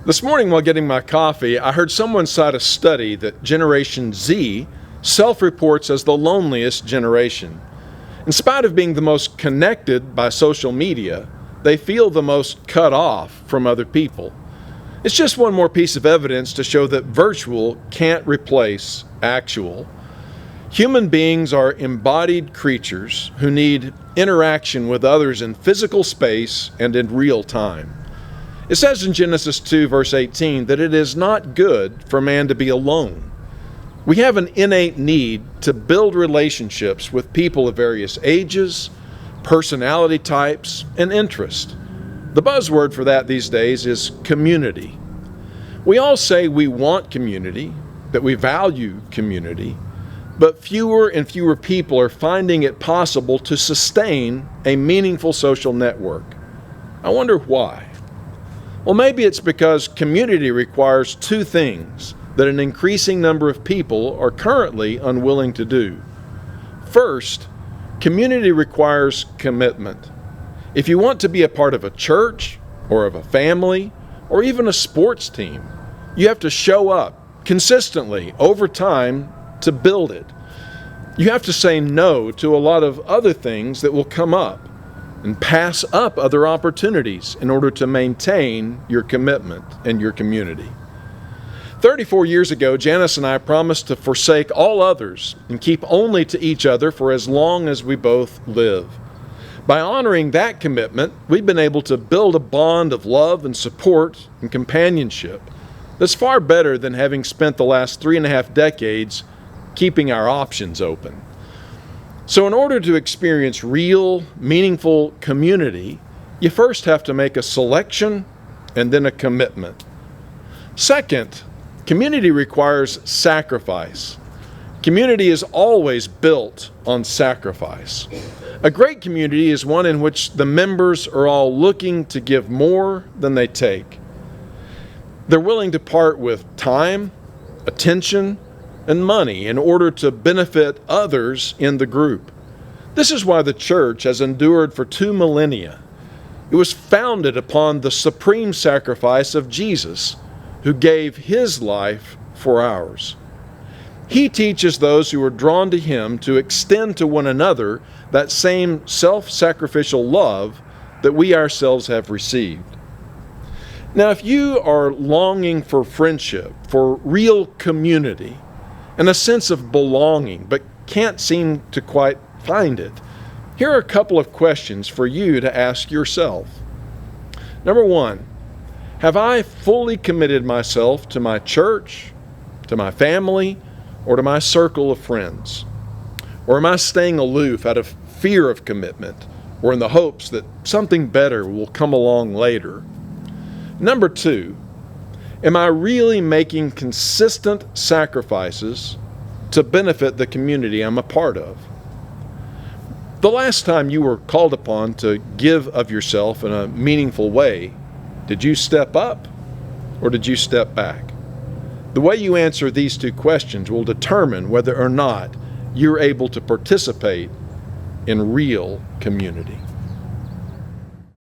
This morning while getting my coffee, I heard someone cite a study that Generation Z self-reports as the loneliest generation. In spite of being the most connected by social media, they feel the most cut off from other people. It's just one more piece of evidence to show that virtual can't replace actual. Human beings are embodied creatures who need interaction with others in physical space and in real time. It says in Genesis 2, verse 18, that it is not good for man to be alone. We have an innate need to build relationships with people of various ages, personality types, and interest. The buzzword for that these days is community. We all say we want community, that we value community, but fewer and fewer people are finding it possible to sustain a meaningful social network. I wonder why. Well, maybe it's because community requires two things that an increasing number of people are currently unwilling to do. First, community requires commitment. If you want to be a part of a church or of a family or even a sports team, you have to show up consistently over time to build it. You have to say no to a lot of other things that will come up and pass up other opportunities in order to maintain your commitment and your community. 34 years ago, Janice and I promised to forsake all others and keep only to each other for as long as we both live. By honoring that commitment, we've been able to build a bond of love and support and companionship that's far better than having spent the last 3.5 decades keeping our options open. So in order to experience real, meaningful community, you first have to make a selection and then a commitment. Second, community requires sacrifice. Community is always built on sacrifice. A great community is one in which the members are all looking to give more than they take. They're willing to part with time, attention, and money in order to benefit others in the group. This is why the church has endured for 2 millennia. It was founded upon the supreme sacrifice of Jesus, who gave his life for ours. He teaches those who are drawn to him to extend to one another that same self-sacrificial love that we ourselves have received. Now, if you are longing for friendship, for real community, and a sense of belonging, but can't seem to quite find it, here are a couple of questions for you to ask yourself. Number 1, have I fully committed myself to my church, to my family, or to my circle of friends? Or am I staying aloof out of fear of commitment, or in the hopes that something better will come along later? Number 2, am I really making consistent sacrifices to benefit the community I'm a part of? The last time you were called upon to give of yourself in a meaningful way, did you step up or did you step back? The way you answer these two questions will determine whether or not you're able to participate in real community.